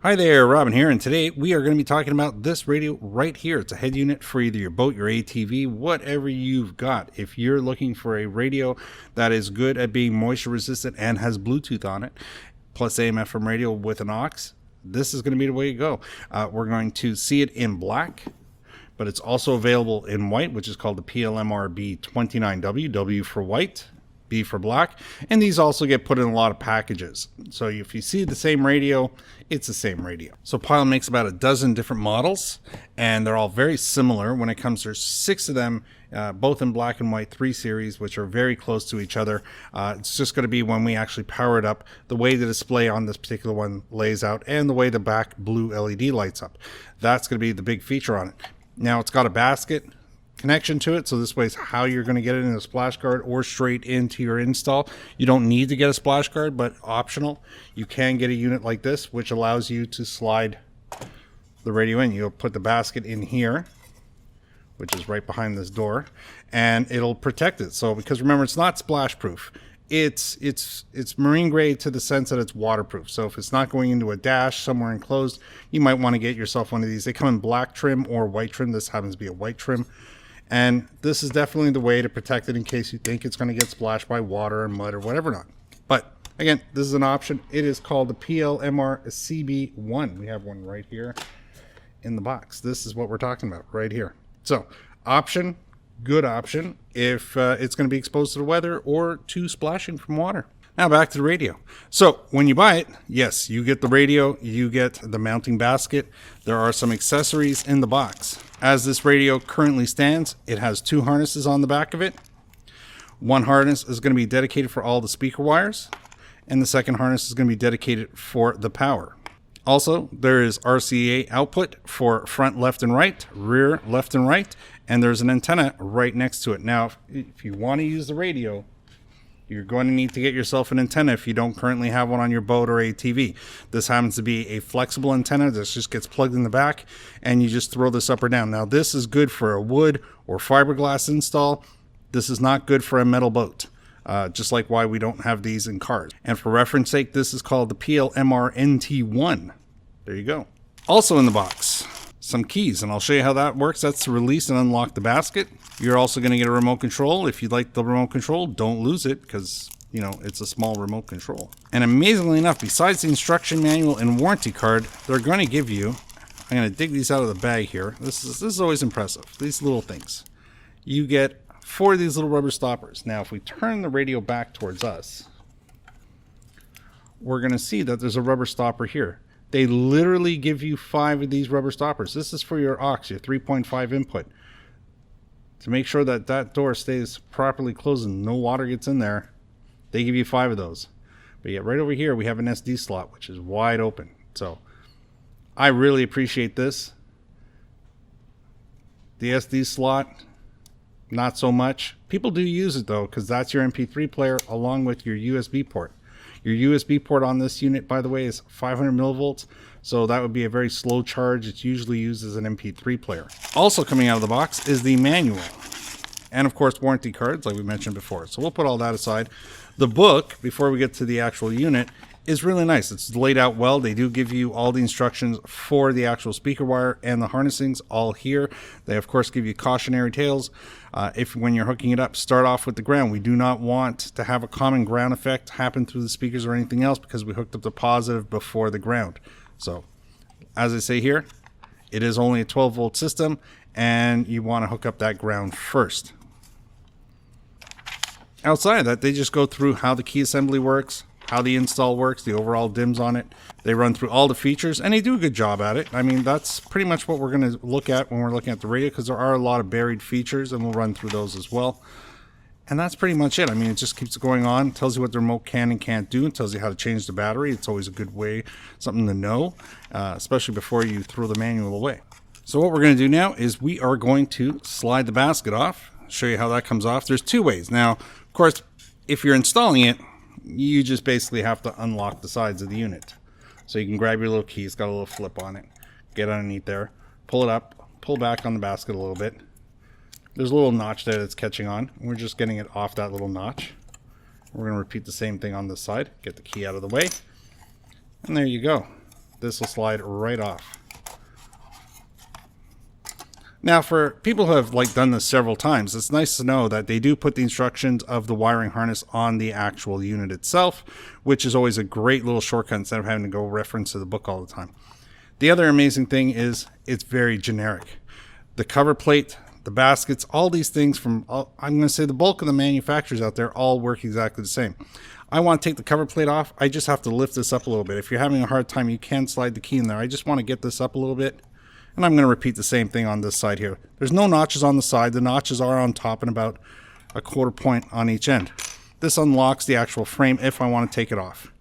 Hi there, Robin here, and today we are going to be talking about this radio right here. It's a head unit for either your boat, your ATV, whatever you've got. If you're looking for a radio that is good at being moisture resistant and has Bluetooth on it, plus AM/FM radio with an aux, this is going to be the way to go. We're going to see it in black, but it's also available in white, which is called the PLMRB29B, W for white, B for black, and these also get put in a lot of packages. So if you see the same radio, it's the same radio. So Pyle makes about a dozen different models, and they're all very similar when it comes. There's 6 of them, both in black and white 3 series, which are very close to each other. It's just going to be when we actually power it up, the way the display on this particular one lays out, and the way the back blue LED lights up. That's going to be the big feature on it. Now it's got a basket connection to it, so this way is how you're going to get it in a splash guard or straight into your install. You don't need to get a splash guard, but optional. You can get a unit like this, which allows you to slide the radio in. You'll put the basket in here, which is right behind this door, and it'll protect it. So, because remember, it's not splash proof. It's marine grade to the sense that it's waterproof. So if it's not going into a dash somewhere enclosed, you might want to get yourself one of these. They come in black trim or white trim. This happens to be a white trim. And this is definitely the way to protect it in case you think it's going to get splashed by water and mud or whatever not. But again, this is an option. It is called the PLMRB29B. We have one right here in the box. This is what we're talking about right here. So option, good option if it's going to be exposed to the weather or to splashing from water. Now back to the radio. So when you buy it, yes, you get the radio, you get the mounting basket. There are some accessories in the box. As this radio currently stands, it has 2 harnesses on the back of it. One harness is going to be dedicated for all the speaker wires, and the second harness is going to be dedicated for the power. Also, there is RCA output for front left and right, rear left and right, and there's an antenna right next to it. Now, if you want to use the radio, you're going to need to get yourself an antenna if you don't currently have one on your boat or ATV. This happens to be a flexible antenna that just gets plugged in the back, and you just throw this up or down. Now, this is good for a wood or fiberglass install. This is not good for a metal boat, just like why we don't have these in cars. And for reference sake, this is called the PLMRNT1. There you go. Also in the box, some keys, and I'll show you how that works. That's to release and unlock the basket. You're also going to get a remote control. If you'd like the remote control, don't lose it because, you know, it's a small remote control. And amazingly enough, besides the instruction manual and warranty card, they're going to give you, I'm going to dig these out of the bag here. This is always impressive, these little things. You get 4 of these little rubber stoppers. Now, if we turn the radio back towards us, we're going to see that there's a rubber stopper here. They literally give you 5 of these rubber stoppers. This is for your aux, your 3.5 input. To make sure that that door stays properly closed and no water gets in there, they give you 5 of those. But yet right over here we have an SD slot, which is wide open. So I really appreciate this. The SD slot, not so much. People do use it though, because that's your MP3 player along with your USB port. Your USB port on this unit, by the way, is 500 millivolts, so that would be a very slow charge. It's usually used as an MP3 player. Also coming out of the box is the manual, and of course warranty cards like we mentioned before. So we'll put all that aside. The book, before we get to the actual unit, is really nice. It's laid out well. They do give you all the instructions for the actual speaker wire and the harnessings all here. They of course give you cautionary tales. If when you're hooking it up, start off with the ground. We do not want to have a common ground effect happen through the speakers or anything else because we hooked up the positive before the ground. So as I say here, it is only a 12 volt system and you want to hook up that ground first. Outside of that, they just go through how the key assembly works, how the install works, the overall DIMMs on it. They run through all the features, and they do a good job at it. I mean, that's pretty much what we're going to look at when we're looking at the radio, because there are a lot of buried features, and we'll run through those as well. And that's pretty much it. I mean, it just keeps going on, tells you what the remote can and can't do, and tells you how to change the battery. It's always a good way, something to know, especially before you throw the manual away. So what we're going to do now is we are going to slide the basket off, show you how that comes off. There's 2 ways. Now, of course, if you're installing it, you just basically have to unlock the sides of the unit. So you can grab your little key, it's got a little flip on it, get underneath there, pull it up, pull back on the basket a little bit. There's a little notch there that's catching on. We're just getting it off that little notch. We're going to repeat the same thing on this side, get the key out of the way, and there you go. This will slide right off. Now, for people who have done this several times, it's nice to know that they do put the instructions of the wiring harness on the actual unit itself, which is always a great little shortcut instead of having to go reference to the book all the time. The other amazing thing is it's very generic. The cover plate, the baskets, all these things from, I'm going to say the bulk of the manufacturers out there all work exactly the same. I want to take the cover plate off. I just have to lift this up a little bit. If you're having a hard time, you can slide the key in there. I just want to get this up a little bit. And I'm going to repeat the same thing on this side here. There's no notches on the side. The notches are on top and about a 1/4 point on each end. This unlocks the actual frame if I want to take it off.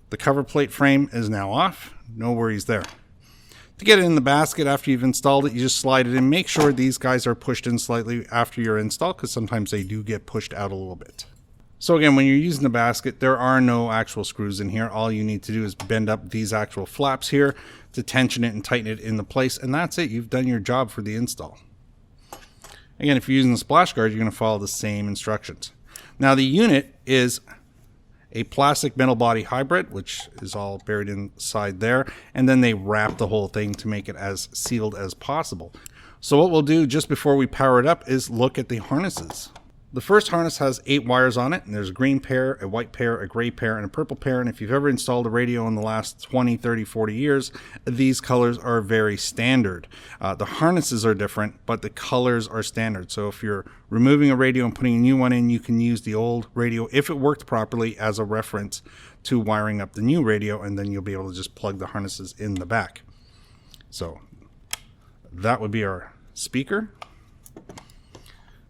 The cover plate frame is now off. No worries there. To get it in the basket after you've installed it, you just slide it in. Make sure these guys are pushed in slightly after your install, because sometimes they do get pushed out a little bit. So again, when you're using the basket, there are no actual screws in here. All you need to do is bend up these actual flaps here to tension it and tighten it into place, and that's it. You've done your job for the install. Again, if you're using the splash guard, you're going to follow the same instructions. Now, the unit is a plastic metal body hybrid, which is all buried inside there, and then they wrap the whole thing to make it as sealed as possible. So what we'll do just before we power it up is look at the harnesses. The first harness has 8 wires on it, and there's a green pair, a white pair, a gray pair, and a purple pair. And if you've ever installed a radio in the last 20, 30, 40 years, these colors are very standard. The harnesses are different, but the colors are standard. So if you're removing a radio and putting a new one in, you can use the old radio, if it worked properly, as a reference to wiring up the new radio, and then you'll be able to just plug the harnesses in the back. So that would be our speaker.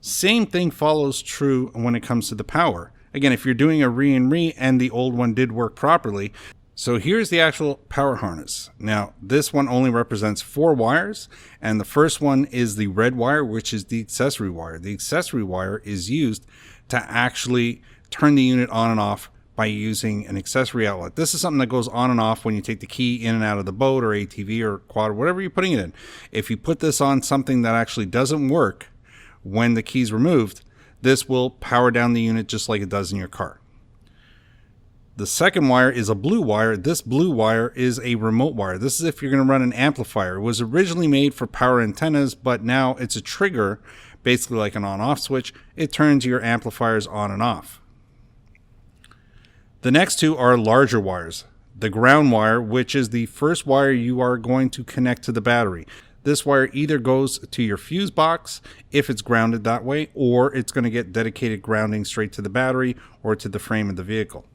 Same thing follows true when it comes to the power. Again, if you're doing a re and the old one did work properly. So here's the actual power harness. Now, this one only represents 4 wires, and the first one is the red wire, which is the accessory wire. The accessory wire is used to actually turn the unit on and off by using an accessory outlet. This is something that goes on and off when you take the key in and out of the boat or ATV or quad or whatever you're putting it in. If you put this on something that actually doesn't work when the key's removed, this will power down the unit just like it does in your car. The second wire is a blue wire. This blue wire is a remote wire. This is if you're going to run an amplifier. It was originally made for power antennas, but now it's a trigger, basically like an on-off switch. It turns your amplifiers on and off. The next 2 are larger wires. The ground wire, which is the first wire you are going to connect to the battery. This wire either goes to your fuse box if it's grounded that way, or it's going to get dedicated grounding straight to the battery or to the frame of the vehicle.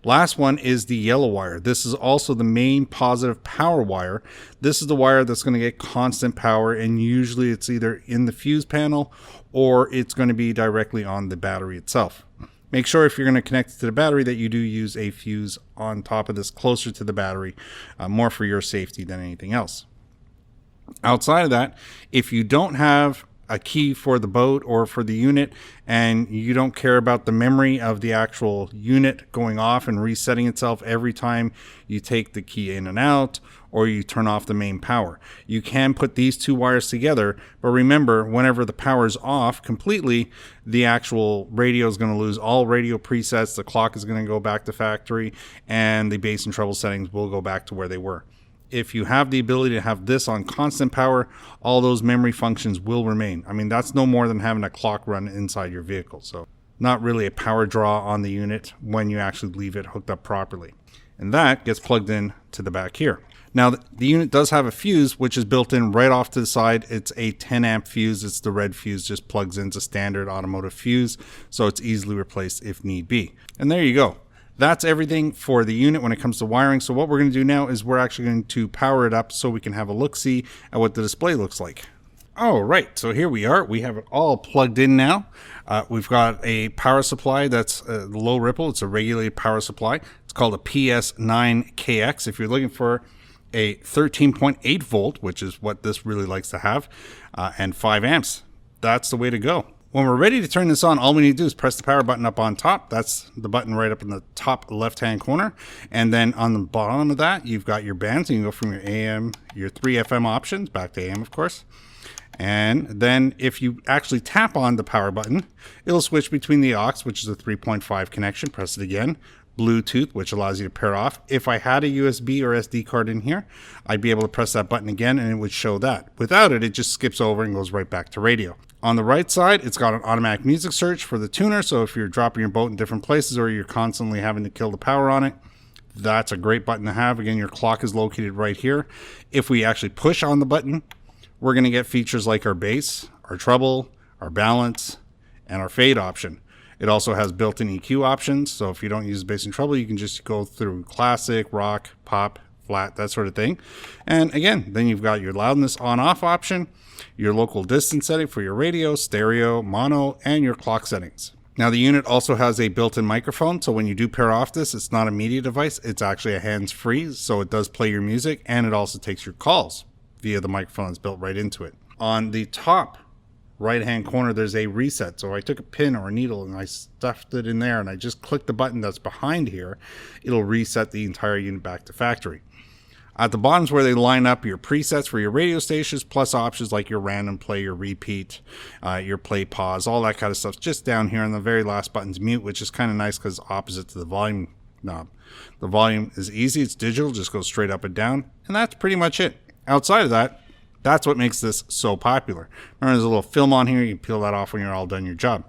Last one is the yellow wire. This is also the main positive power wire. This is the wire that's going to get constant power, and usually it's either in the fuse panel or it's going to be directly on the battery itself. Make sure if you're going to connect it to the battery that you do use a fuse on top of this closer to the battery, more for your safety than anything else. Outside of that, if you don't have a key for the boat or for the unit, and you don't care about the memory of the actual unit going off and resetting itself every time you take the key in and out, or you turn off the main power, you can put these 2 wires together. But remember, whenever the power is off completely, the actual radio is going to lose all radio presets, the clock is going to go back to factory, and the bass and treble settings will go back to where they were. If you have the ability to have this on constant power, all those memory functions will remain. I mean, that's no more than having a clock run inside your vehicle. So not really a power draw on the unit when you actually leave it hooked up properly. And that gets plugged in to the back here. Now, the unit does have a fuse, which is built in right off to the side. It's a 10 amp fuse. It's the red fuse, just plugs into standard automotive fuse. So it's easily replaced if need be. And there you go. That's everything for the unit when it comes to wiring. So what we're going to do now is we're actually going to power it up so we can have a look-see at what the display looks like. All right, so here we are. We have it all plugged in now. We've got a power supply that's low ripple. It's a regulated power supply. It's called a PS9KX. If you're looking for a 13.8 volt, which is what this really likes to have, and 5 amps, that's the way to go. When we're ready to turn this on, all we need to do is press the power button up on top. That's the button right up in the top left-hand corner. And then on the bottom of that, you've got your bands. You can go from your AM, your 3 FM options, back to AM, of course. And then if you actually tap on the power button, it'll switch between the aux, which is a 3.5 connection. Press it again. Bluetooth, which allows you to pair off. If I had a USB or SD card in here, I'd be able to press that button again and it would show that. Without it, it just skips over and goes right back to radio. On the right side, it's got an automatic music search for the tuner. So if you're dropping your boat in different places or you're constantly having to kill the power on it, that's a great button to have. Again, your clock is located right here. If we actually push on the button, we're going to get features like our bass, our treble, our balance, and our fade option. It also has built-in EQ options, so if you don't use bass and treble, you can just go through classic, rock, pop, flat, that sort of thing. And again, then you've got your loudness on-off option, your local distance setting for your radio, stereo, mono, and your clock settings. Now the unit also has a built-in microphone, so when you do pair off this, it's not a media device, it's actually a hands-free, so it does play your music, and it also takes your calls via the microphone that's built right into it. On the top right hand corner, there's a reset. So if I took a pin or a needle and I stuffed it in there and I just click the button that's behind here, it'll reset the entire unit back to factory. At the bottom is where they line up your presets for your radio stations, plus options like your random play, your repeat, your play pause, all that kind of stuff. Just down here, and the very last button's mute, which is kind of nice because opposite to the volume knob. The volume is easy, it's digital, just goes straight up and down, and that's pretty much it. Outside of that, that's what makes this so popular. Remember, there's a little film on here. You can peel that off when you're all done your job.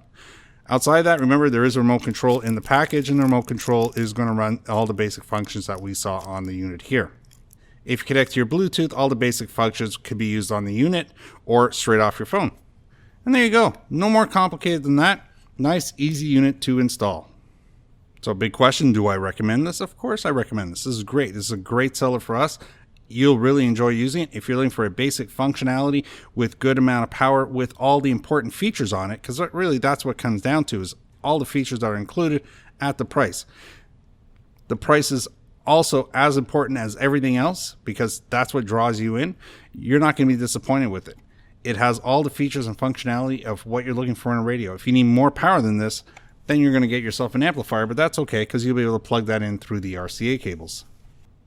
Outside of that, remember, there is a remote control in the package, and the remote control is going to run all the basic functions that we saw on the unit here. If you connect to your Bluetooth, all the basic functions could be used on the unit or straight off your phone. And there you go. No more complicated than that. Nice, easy unit to install. So big question, do I recommend this? Of course I recommend this. This is great. This is a great seller for us. You'll really enjoy using it if you're looking for a basic functionality with good amount of power with all the important features on it, because really that's what comes down to, is all the features that are included at the price. The price is also as important as everything else because that's what draws you in. You're not going to be disappointed with it. It has all the features and functionality of what you're looking for in a radio. If you need more power than this, then you're going to get yourself an amplifier, but that's okay because you'll be able to plug that in through the RCA cables.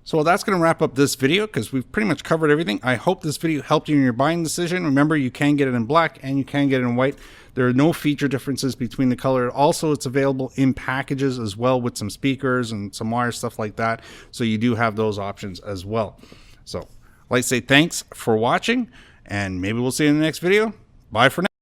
So that's going to wrap up this video because we've pretty much covered everything. I hope this video helped you in your buying decision. Remember, you can get it in black and you can get it in white. There are no feature differences between the color. Also, it's available in packages as well with some speakers and some wire, stuff like that. So you do have those options as well. So I'd like to say thanks for watching, and maybe we'll see you in the next video. Bye for now.